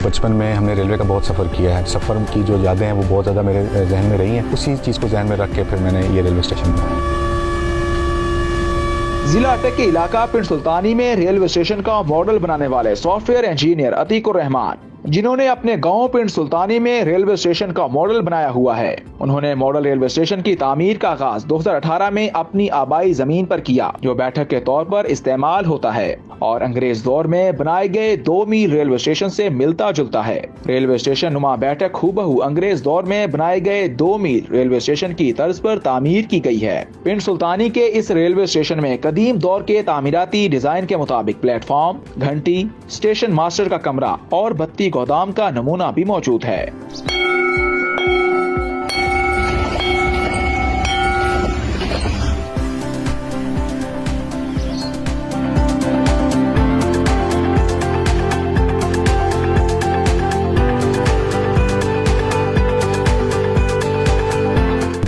बचपन में हमने रेलवे का बहुत सफ़र किया है। सफ़र की जो यादें हैं वो बहुत ज़्यादा मेरे जहन में रही हैं। उसी चीज़ को जहन में रख के फिर मैंने ये रेलवे स्टेशन बनाया। जिला अटक के इलाका पिंड सुल्तानी में रेलवे स्टेशन का मॉडल बनाने वाले सॉफ्टवेयर इंजीनियर अतीकुर रहमान, जिन्होंने अपने गांव पिंड सुल्तानी में रेलवे स्टेशन का मॉडल बनाया हुआ है, उन्होंने मॉडल रेलवे स्टेशन की तामीर का आगाज 2018 में अपनी आबाई जमीन पर किया, जो बैठक के तौर पर इस्तेमाल होता है और अंग्रेज दौर में बनाए गए 2 मील रेलवे स्टेशन से मिलता जुलता है। रेलवे स्टेशन नुमा बैठक हूबहू अंग्रेज दौर में बनाए गए 2 मील रेलवे स्टेशन की तर्ज पर तामीर की गई है। पिंड सुल्तानी के इस रेलवे स्टेशन में कदीम दौर के तामीराती डिजाइन के मुताबिक प्लेटफॉर्म, घंटी, स्टेशन मास्टर का कमरा और बत्ती गोदाम का नमूना भी मौजूद है।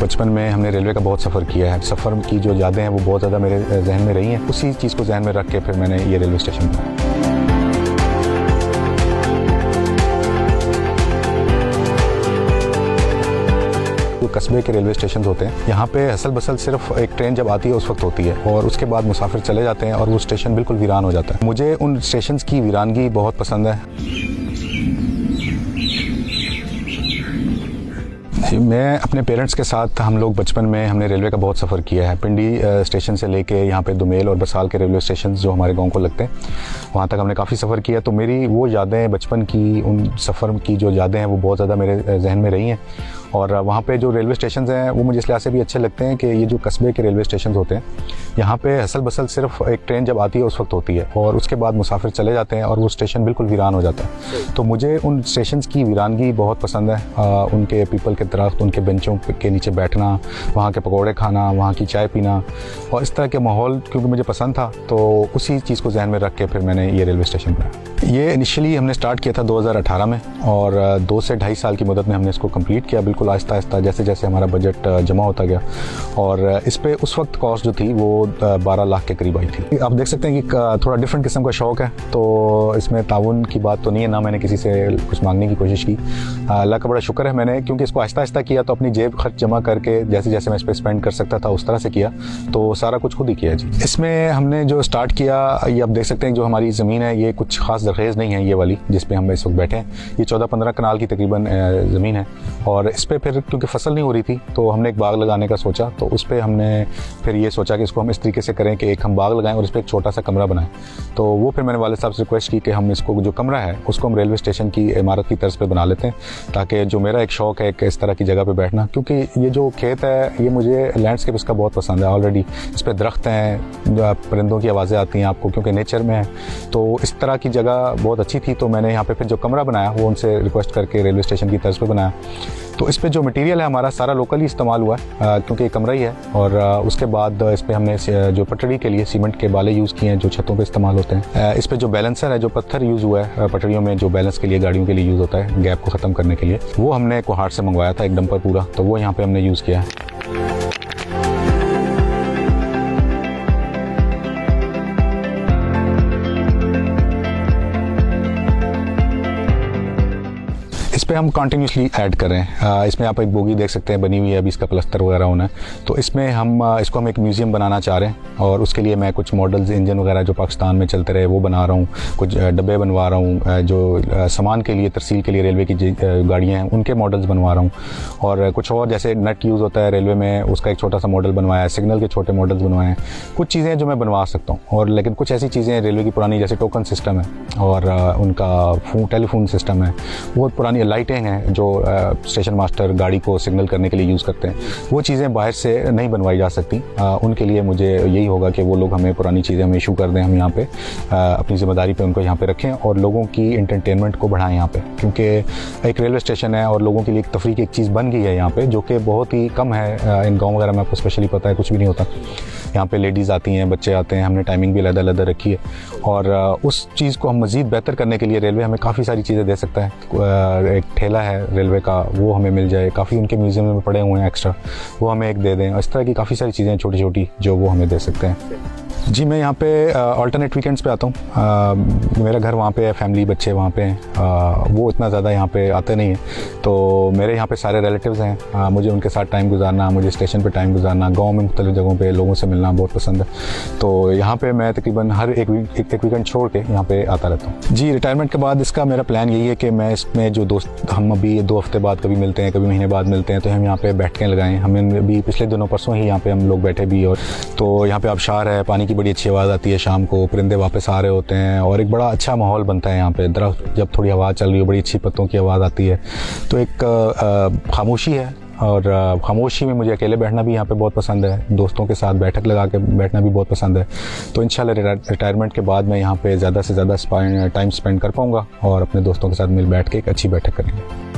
बचपन में हमने रेलवे का बहुत सफ़र किया है। सफ़र की जो यादें हैं वो बहुत ज़्यादा मेरे जहन में रही हैं। उसी चीज़ को जहन में रख के फिर मैंने ये रेलवे स्टेशन बनाया। जो कस्बे के रेलवे स्टेशन होते हैं, यहाँ पे हसल बसल सिर्फ एक ट्रेन जब आती है उस वक्त होती है और उसके बाद मुसाफिर चले जाते हैं और वो स्टेशन बिल्कुल वीरान हो जाता है। मुझे उन स्टेशन की वीरानगी बहुत पसंद है। मैं अपने पेरेंट्स के साथ हम लोग बचपन में हमने रेलवे का बहुत सफ़र किया है। पिंडी स्टेशन से लेके यहाँ पे दुमेल और बसाल के रेलवे स्टेशन जो हमारे गांव को लगते हैं, वहाँ तक हमने काफ़ी सफ़र किया। तो मेरी वो यादें बचपन की, उन सफ़र की जो यादें हैं वो बहुत ज़्यादा मेरे जहन में रही हैं। और वहाँ पे जो रेलवे स्टेशन हैं वो मुझे इस लिहाज से भी अच्छे लगते हैं कि ये जो कस्बे के रेलवे स्टेशन होते हैं, यहाँ पे हसल बसल सिर्फ एक ट्रेन जब आती है उस वक्त होती है और उसके बाद मुसाफिर चले जाते हैं और वो स्टेशन बिल्कुल वीरान हो जाता है। तो मुझे उन स्टेशन की वीरानगी बहुत पसंद है। उनके पीपल के दरख्त, उनके बेंचों के नीचे बैठना, वहाँ के पकौड़े खाना, वहाँ की चाय पीना और इस तरह के माहौल क्योंकि मुझे पसंद था, तो उसी चीज़ को जहन में रख के फिर मैंने ये रेलवे स्टेशन बनाया। ये इनिशियली हमने स्टार्ट किया था 2018 में और 2 से 2.5 साल की मदद में हमने इसको कंप्लीट किया, बिल्कुल आहिस्ता आहिस्ता जैसे जैसे हमारा बजट जमा होता गया। और इस पे उस वक्त कॉस्ट जो थी वो 12 लाख के करीब आई थी। आप देख सकते हैं कि थोड़ा डिफरेंट किस्म का शौक़ है, तो इसमें ताउन की बात तो नहीं है, ना मैंने किसी से कुछ मांगने की कोशिश की। अल्लाह का बड़ा शुक्र है, मैंने क्योंकि इसको आहिस्ता आहिस्ता किया तो अपनी जेब खर्च जमा करके जैसे जैसे मैं इस पर स्पेंड कर सकता था उस तरह से किया, तो सारा कुछ खुद ही किया जी। इसमें हमने जो स्टार्ट किया, ये आप देख सकते हैं जो हमारी ज़मीन है ये कुछ खास दरखेज़ नहीं है, ये वाली जिस पे हम इस वक्त बैठे हैं, ये 14-15 कनाल की तकरीबन ज़मीन है। और इस पर फिर क्योंकि फसल नहीं हो रही थी तो हमने एक बाग लगाने का सोचा, तो उस पर हमने फिर ये सोचा कि इसको हम इस तरीके से करें कि एक हम बाग लगाएं और इस पर एक छोटा सा कमरा बनाएं। तो वो फिर मैंने वालिद साहब से रिक्वेस्ट की कि हम इसको जो कमरा है उसको हम रेलवे स्टेशन की इमारत की तर्ज पे बना लेते हैं, ताकि जो मेरा एक शौक़ है कि इस तरह की जगह पे बैठना, क्योंकि ये जो खेत है ये मुझे लैंडस्केप इसका बहुत पसंद है। ऑलरेडी इस पर दरख्त हैं, परिंदों की आवाज़ें आती हैं आपको क्योंकि नेचर में है, तो इस तरह की जगह बहुत अच्छी थी। तो मैंने यहाँ पे फिर जो कमरा बनाया वो उनसे रिक्वेस्ट करके रेलवे स्टेशन की तर्ज पे बनाया। तो इस पे जो मटेरियल है हमारा सारा लोकली इस्तेमाल हुआ है क्योंकि कमरा ही है। और उसके बाद इस पे हमने जो पटड़ी के लिए सीमेंट के बाले यूज़ किए हैं जो छतों पे इस्तेमाल होते हैं। इस पे जो बैलेंसर है, जो पत्थर यूज़ हुआ है पटड़ियों में, जो बैलेंस के लिए गाड़ियों के लिए यूज़ होता है गैप को ख़त्म करने के लिए, वो हमने कोहाट से मंगवाया था, एक डंपर पूरा, तो वो यहाँ पर हमने यूज़ किया है। इस पे हम कंटिन्यूसली ऐड कर रहे हैं। इसमें आप एक बोगी देख सकते हैं बनी हुई है, अभी इसका प्लस्तर वगैरह होना है। तो इसमें इसको हम एक म्यूज़ियम बनाना चाह रहे हैं और उसके लिए मैं कुछ मॉडल्स, इंजन वगैरह जो पाकिस्तान में चलते रहे वो बना रहा हूँ, कुछ डब्बे बनवा रहा हूँ, जो सामान के लिए तरसील के लिए रेलवे की गाड़ियाँ हैं उनके मॉडल्स बनवा रहा हूँ। और कुछ और जैसे नट यूज़ होता है रेलवे में, उसका एक छोटा सा मॉडल बनवाया है, सिग्नल के छोटे मॉडल्स बनवाए हैं। कुछ चीज़ें जो मैं बनवा सकता हूँ, और लेकिन कुछ ऐसी चीज़ें रेलवे की पुरानी जैसे टोकन सिस्टम है और उनका टेलीफोन सिस्टम है, वो पुरानी लाइटें हैं जो स्टेशन मास्टर गाड़ी को सिग्नल करने के लिए यूज़ करते हैं, वो चीज़ें बाहर से नहीं बनवाई जा सकती। उनके लिए मुझे यही होगा कि वो लोग हमें पुरानी चीज़ें हमें इशू कर दें, हम यहाँ पे अपनी ज़िम्मेदारी पे उनको यहाँ पे रखें और लोगों की एंटरटेनमेंट को बढ़ाएं यहाँ पे, क्योंकि एक रेलवे स्टेशन है और लोगों के लिए एक तफरीह की एक चीज़ बन गई है यहाँ पे, जो कि बहुत ही कम है इन गाँव वगैरह में। आपको स्पेशली पता है कुछ भी नहीं होता, यहाँ पे लेडीज़ आती हैं, बच्चे आते हैं, हमने टाइमिंग भी अलग-अलग रखी है। और उस चीज़ को हम मज़ीद बेहतर करने के लिए रेलवे हमें काफ़ी सारी चीज़ें दे सकता है। एक ठेला है रेलवे का, वो हमें मिल जाए, काफ़ी उनके म्यूज़ियम में पड़े हुए हैं एक्स्ट्रा, वो हमें एक दे दें। इस तरह की काफ़ी सारी चीज़ें छोटी छोटी जो वो हमें दे सकते हैं। जी, मैं यहाँ पे अल्टरनेट वीकेंड्स पे आता हूँ। मेरा घर वहाँ पे है, फैमिली बच्चे वहाँ पे हैं। वो इतना ज़्यादा यहाँ पे आते नहीं हैं, तो मेरे यहाँ पे सारे रिलेटिव्स हैं। मुझे उनके साथ टाइम गुजारना, मुझे स्टेशन पे टाइम गुजारना, गांव में मुख्तलिफ जगहों पे लोगों से मिलना बहुत पसंद है। तो यहाँ पे मैं तकरीबन हर एक वीकेंड छोड़ के यहाँ पे आता रहता हूँ। जी, रिटायरमेंट के बाद इसका मेरा प्लान यही है कि मैं इसमें जो दोस्त हम अभी 2 हफ्ते बाद कभी मिलते हैं, कभी महीने बाद मिलते हैं, तो हम यहाँ पे बैठकें लगाएं। हमें अभी पिछले दिनों परसों ही यहाँ पे हम लोग बैठे भी, और तो यहाँ पे आबशार है, पानी की बड़ी अच्छी आवाज़ आती है, शाम को परिंदे वापस आ रहे होते हैं और एक बड़ा अच्छा माहौल बनता है यहाँ पे। दरख्त जब थोड़ी हवा चल रही हो, बड़ी अच्छी पत्तों की आवाज़ आती है, तो एक खामोशी है। और खामोशी में मुझे अकेले बैठना भी यहाँ पे बहुत पसंद है, दोस्तों के साथ बैठक लगा के बैठना भी बहुत पसंद है। तो इंशाल्लाह रिटायरमेंट के बाद मैं यहाँ पे ज़्यादा से ज़्यादा टाइम स्पेंड कर पाऊँगा और अपने दोस्तों के साथ मिल बैठ के एक अच्छी बैठक करेंगे।